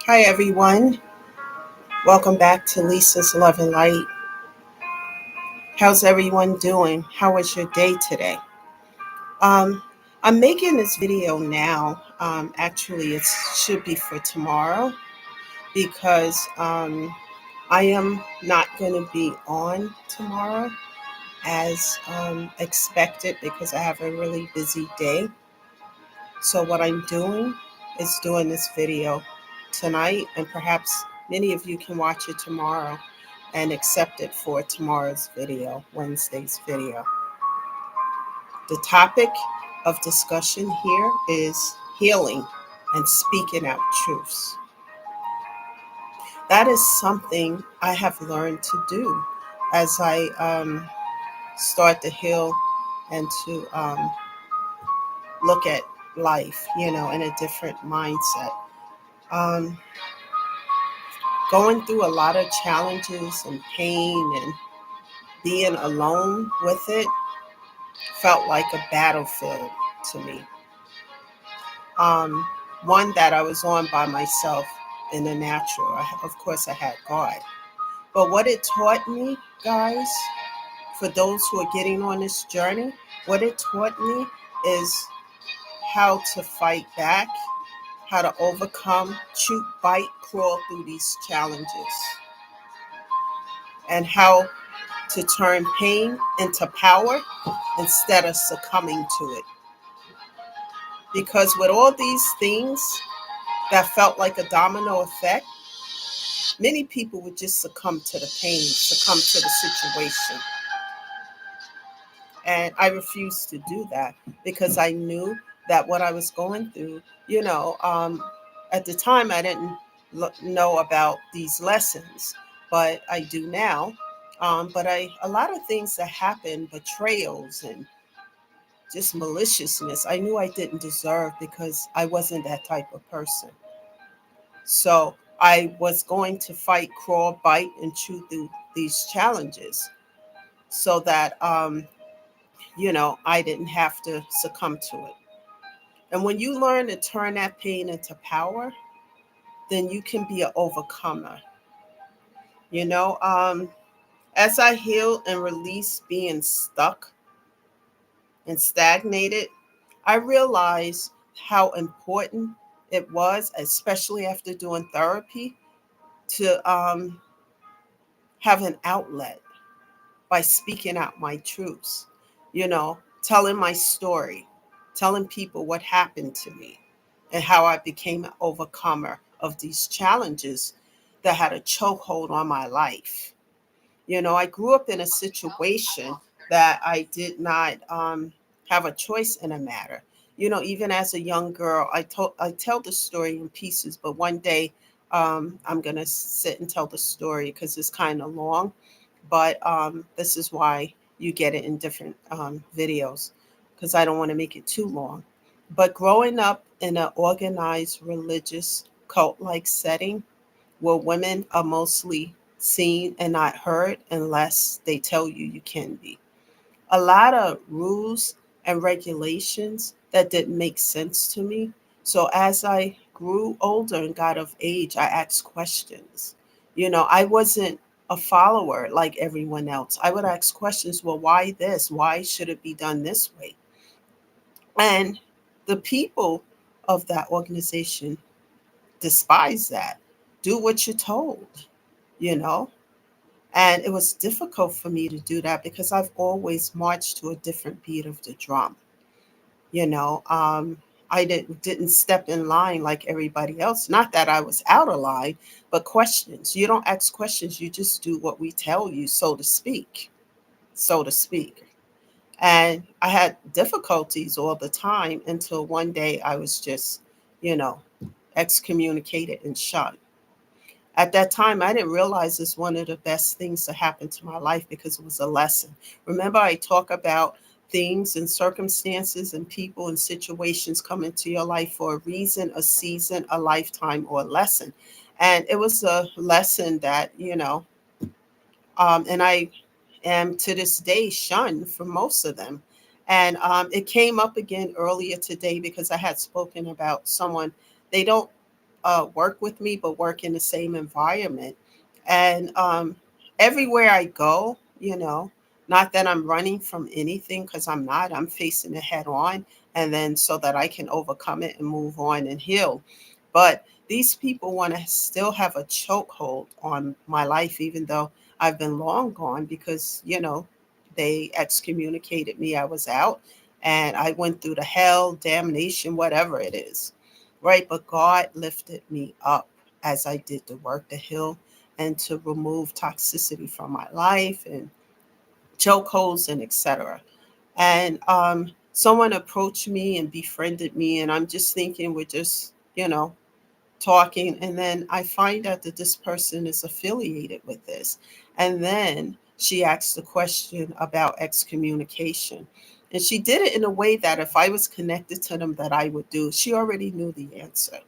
Hi, everyone. Welcome back to Lisa's Love and Light. How's everyone doing? How was your day today? Um, I'm making this video now. Actually, it should be for tomorrow because I am not going to be on tomorrow as expected because I have a really busy day. So, what I'm doing is doing this video tonight, and perhaps many of you can watch it tomorrow and accept it for tomorrow's video, Wednesday's video. The topic of discussion here is healing and speaking out truths. That is something I have learned to do as I start to heal and to look at life, in a different mindset. Um, Going through a lot of challenges and pain and being alone with it felt like a battlefield to me. Um, One that I was on by myself in the natural. Of course, I had God. But what it taught me, guys, for those who are getting on this journey, what it taught me is how to fight back, how to overcome, shoot, bite, crawl through these challenges, and how to turn pain into power instead of succumbing to it. Because with all these things that felt like a domino effect, many people would just succumb to the pain, succumb to the situation. And I refused to do that because I knew that what I was going through, at the time I didn't know about these lessons, but I do now. But a lot of things that happen, betrayals and just maliciousness, I knew I didn't deserve because I wasn't that type of person. So I was going to fight, crawl, bite, and chew through these challenges so that, I didn't have to succumb to it. And when you learn to turn that pain into power, then you can be an overcomer. You know, um, as I heal and release being stuck and stagnated, I realized how important it was, especially after doing therapy, to have an outlet by speaking out my truths, telling my story, telling people what happened to me and how I became an overcomer of these challenges that had a chokehold on my life. I grew up in a situation that I did not have a choice in a matter. Even as a young girl, I tell the story in pieces, but one day I'm gonna sit and tell the story because it's kind of long. But this is why you get it in different videos because I don't want to make it too long. But growing up in an organized religious cult like setting where women are mostly seen and not heard unless they tell you you can be. A lot of rules and regulations that didn't make sense to me. So as I grew older and got of age, I asked questions. I wasn't a follower like everyone else. I would ask questions, well, why this? Why should it be done this way? And the people of that organization despise that. Do what you're told, you know? And it was difficult for me to do that because I've always marched to a different beat of the drum. You know, um, I didn't step in line like everybody else. Not that I was out of line, but questions. You don't ask questions. You just do what we tell you, so to speak. So to speak. And I had difficulties all the time until one day I was just, you know, excommunicated and shot. At that time, I didn't realize it's one of the best things to happen to my life because it was a lesson. Remember, I talk about things and circumstances and people and situations come into your life for a reason, a season, a lifetime, or a lesson. And it was a lesson that, and I am to this day shunned for most of them. And it came up again earlier today because I had spoken about someone, they don't work with me, but work in the same environment. And everywhere I go, not that I'm running from anything, because I'm not, I'm facing it head on. And then so that I can overcome it and move on and heal. But these people want to still have a chokehold on my life, even though I've been long gone, because, they excommunicated me. I was out and I went through the hell, damnation, whatever it is. Right. But God lifted me up as I did the work to heal and to remove toxicity from my life and chokeholds and etc. And someone approached me and befriended me, and I'm just thinking we're just, talking, and then I find out that this person is affiliated with this. And then she asked the question about excommunication. And she did it in a way that if I was connected to them that I would do. She already knew the answer.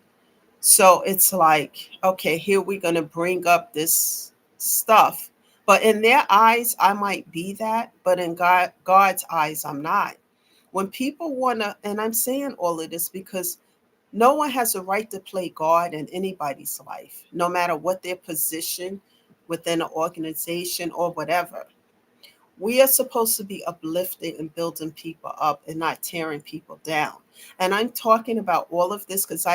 So it's like, okay, here we're going to bring up this stuff. But in their eyes, I might be that, but in God's eyes, I'm not. When people want to, and I'm saying all of this because no one has a right to play God in anybody's life, no matter what their position within an organization or whatever. We are supposed to be uplifting and building people up and not tearing people down. And I'm talking about all of this because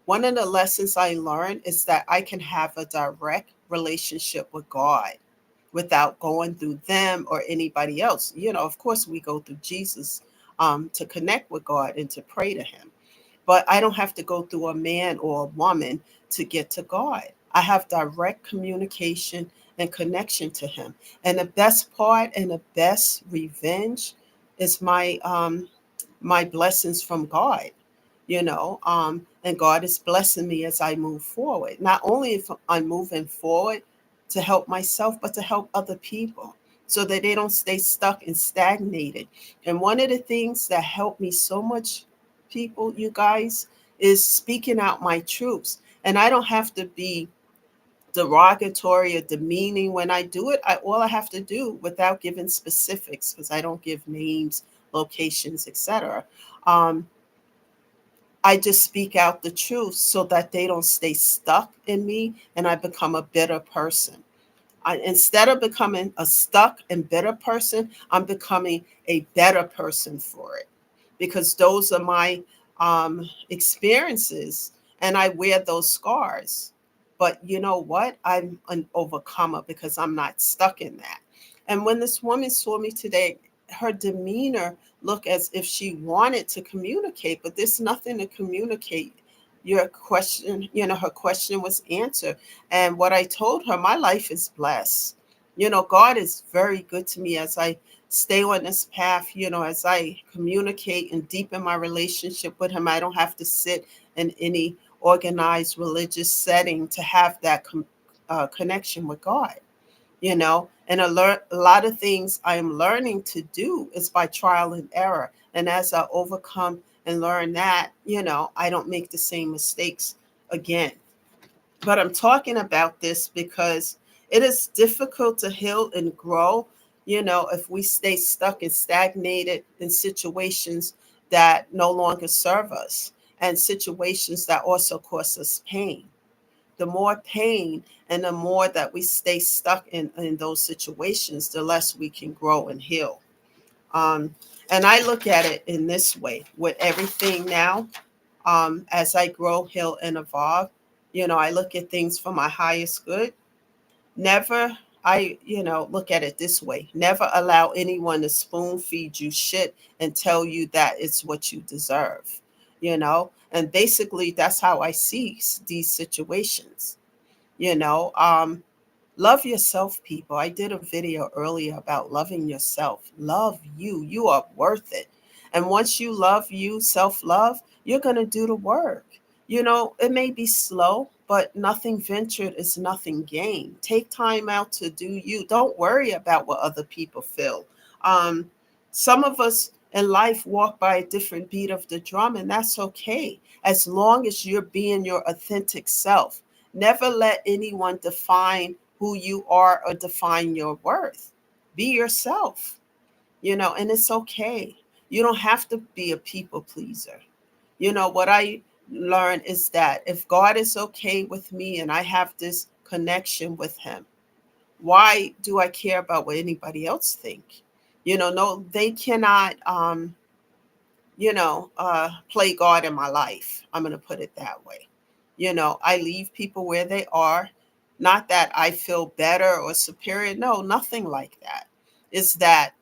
one of the lessons I learned is that I can have a direct relationship with God without going through them or anybody else. Of course, we go through Jesus to connect with God and to pray to Him, but I don't have to go through a man or a woman to get to God. I have direct communication and connection to Him. And the best part and the best revenge is my blessings from God, and God is blessing me as I move forward. Not only if I'm moving forward to help myself, but to help other people so that they don't stay stuck and stagnated. And one of the things that helped me so much, people, you guys, is speaking out my truths. And I don't have to be derogatory or demeaning when I do it. All I have to do, without giving specifics, because I don't give names, locations, etc. Um, I just speak out the truth so that they don't stay stuck in me and I become a bitter person. Instead of becoming a stuck and bitter person, I'm becoming a better person for it, because those are my experiences and I wear those scars. But you know what? I'm an overcomer because I'm not stuck in that. And when this woman saw me today, her demeanor looked as if she wanted to communicate, but there's nothing to communicate. Your question, her question was answered. And what I told her, my life is blessed. God is very good to me as I stay on this path, as I communicate and deepen my relationship with Him. I don't have to sit in any organized religious setting to have that connection with God, and a lot of things I am learning to do is by trial and error. And as I overcome and learn that, I don't make the same mistakes again. But I'm talking about this because it is difficult to heal and grow, if we stay stuck and stagnated in situations that no longer serve us and situations that also cause us pain. The more pain and the more that we stay stuck in those situations, the less we can grow and heal. Um, and I look at it in this way with everything now, as I grow, heal, and evolve. I look at things for my highest good. Never, look at it this way: never allow anyone to spoon feed you shit and tell you that it's what you deserve, and basically that's how I see these situations. you know um Love yourself, people. I did a video earlier about loving yourself. Love you. You are worth it. And once you love you, self love, you're going to do the work. It may be slow, but nothing ventured is nothing gained. Take time out to do you. Don't worry about what other people feel. Um, some of us in life walk by a different beat of the drum, and that's okay, as long as you're being your authentic self. Never let anyone define who you are or define your worth. Be yourself, and it's okay. You don't have to be a people pleaser. What I learn is that if God is okay with me and I have this connection with him, why do I care about what anybody else think? No, they cannot play God in my life. I'm going to put it that way. I leave people where they are. Not that I feel better or superior. No, nothing like that. It's that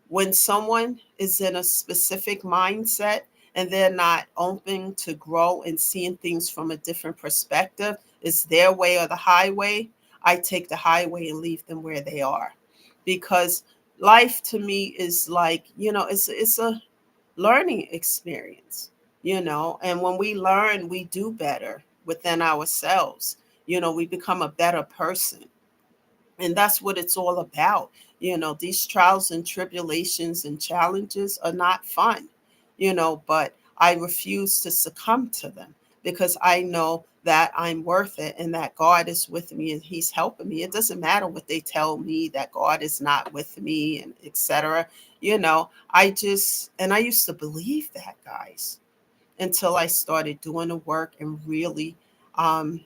when someone is in a specific mindset and they're not open to grow and seeing things from a different perspective, it's their way or the highway. I take the highway and leave them where they are. Because life to me is like, it's a learning experience, and when we learn, we do better within ourselves. We become a better person. And that's what it's all about. These trials and tribulations and challenges are not fun, but I refuse to succumb to them because I know that I'm worth it and that God is with me and he's helping me. It doesn't matter what they tell me that God is not with me and etc. I used to believe that, guys, until I started doing the work and really um,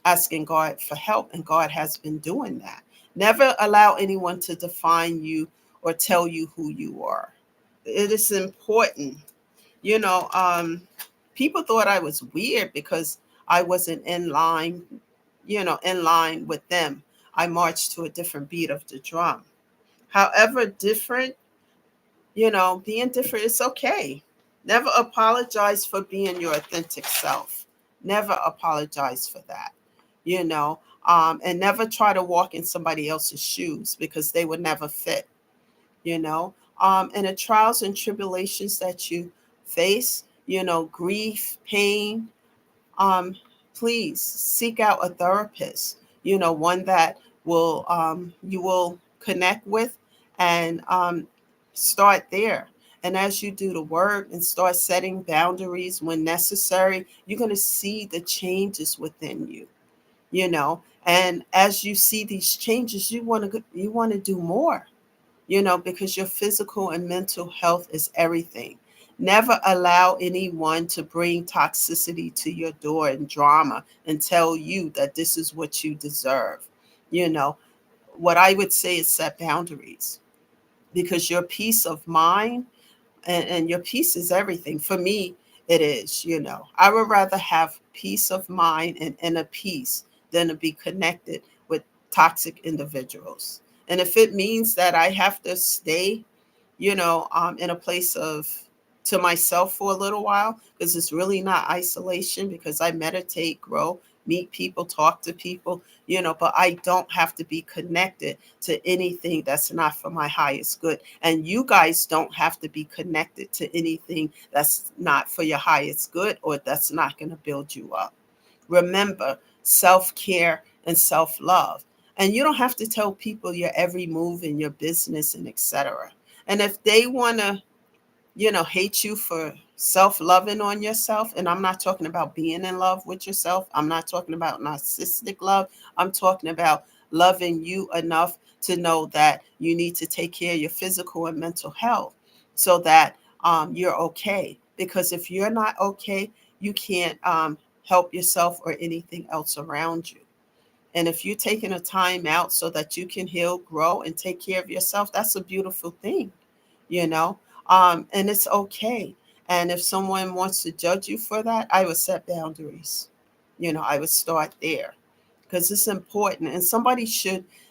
asking God for help, and God has been doing that. Never allow anyone to define you or tell you who you are. It is important. You know, um, People thought I was weird because I wasn't in line with them. I marched to a different beat of the drum. However, different, being different is okay. Never apologize for being your authentic self. Never apologize for that, and never try to walk in somebody else's shoes because they would never fit, and the trials and tribulations that you face, grief, pain, um, please seek out a therapist, one that will you will connect with, and start there. And as you do the work and start setting boundaries when necessary, you're going to see the changes within you, and as you see these changes, you want to do more, because your physical and mental health is everything. Never allow anyone to bring toxicity to your door and drama and tell you that this is what you deserve. You know, what I would say is set boundaries, because your peace of mind and your peace is everything. For me, it is, I would rather have peace of mind and inner peace than to be connected with toxic individuals. And if it means that I have to stay, in a place of to myself for a little while, because it's really not isolation, because I meditate, grow, meet people, talk to people, but I don't have to be connected to anything that's not for my highest good. And you guys don't have to be connected to anything that's not for your highest good or that's not going to build you up. Remember, self care and self love. And you don't have to tell people your every move in your business and etc. And if they want to, hate you for self loving on yourself, and I'm not talking about being in love with yourself, I'm not talking about narcissistic love, I'm talking about loving you enough to know that you need to take care of your physical and mental health so that you're okay. Because if you're not okay, you can't help yourself or anything else around you. And if you're taking a time out so that you can heal, grow, and take care of yourself, that's a beautiful thing, you know, and it's okay. And if someone wants to judge you for that, I would set boundaries. I would start there because it's important. And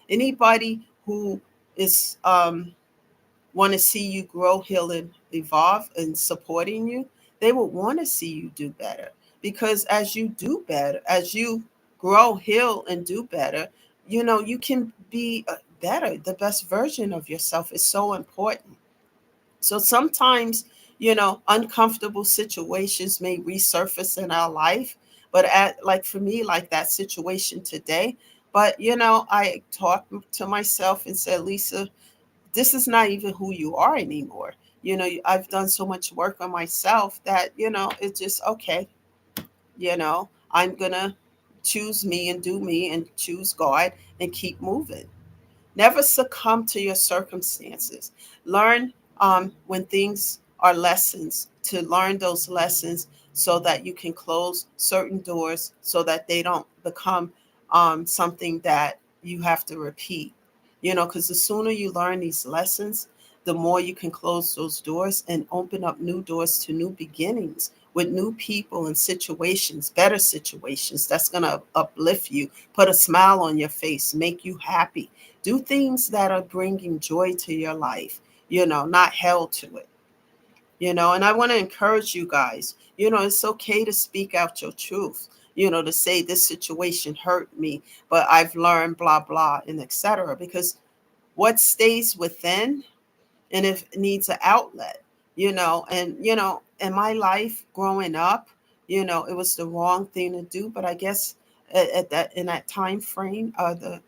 anybody who is want to see you grow, heal, and evolve and supporting you, they will want to see you do better. Because as you do better, as you grow, heal, and do better, you can be better. The best version of yourself is so important. So sometimes, uncomfortable situations may resurface in our life, but like for me, like that situation today. But I talked to myself and said, Lisa, this is not even who you are anymore. I've done so much work on myself that, it's just okay. I'm going to choose me and do me and choose God and keep moving. Never succumb to your circumstances. Learn when things are lessons, to learn those lessons so that you can close certain doors so that they don't become something that you have to repeat. Because the sooner you learn these lessons, the more you can close those doors and open up new doors to new beginnings with new people and situations, better situations that's going to uplift you, put a smile on your face, make you happy. Do things that are bringing joy to your life, not hell to it. And I want to encourage you guys, it's okay to speak out your truth, to say this situation hurt me, but I've learned blah, blah, and etc. Because what stays within, and if it needs an outlet, and in my life growing up, it was the wrong thing to do, but I guess at that in that time frame, the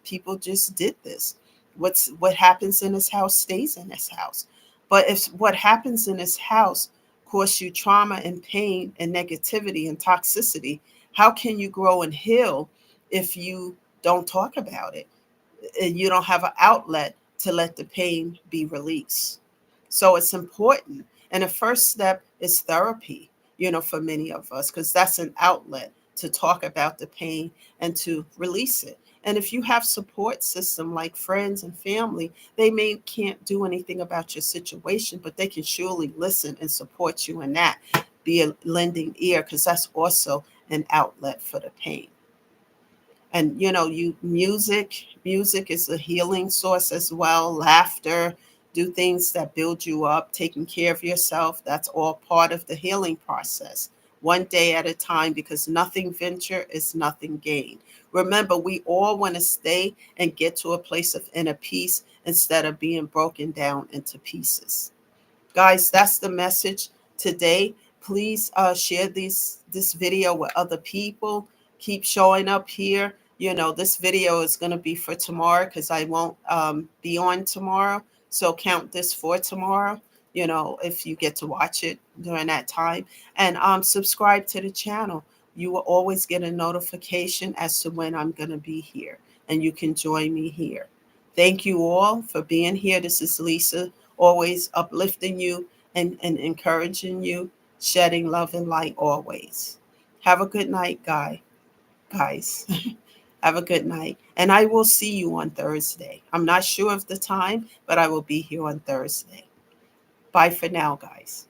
people just did this. What happens in this house stays in this house. But if what happens in this house causes you trauma and pain and negativity and toxicity, how can you grow and heal if you don't talk about it? You don't have an outlet to let the pain be released. So it's important. And the first step is therapy, for many of us, because that's an outlet to talk about the pain and to release it. And if you have support system like friends and family, they may can't do anything about your situation, but they can surely listen and support you in that. Be a lending ear, because that's also an outlet for the pain. And you music is a healing source as well. Laughter, do things that build you up, taking care of yourself, that's all part of the healing process. One day at a time, because nothing venture is nothing gain. Remember, we all want to stay and get to a place of inner peace instead of being broken down into pieces. Guys, that's the message today. Please share this video with other people. Keep showing up here. This video is going to be for tomorrow because I won't be on tomorrow. So count this for tomorrow, if you get to watch it during that time. And subscribe to the channel. You will always get a notification as to when I'm going to be here. And you can join me here. Thank you all for being here. This is Lisa, always uplifting you and encouraging you, shedding love and light always. Have a good night, guys. Have a good night. And I will see you on Thursday. I'm not sure of the time, but I will be here on Thursday. Bye for now, guys.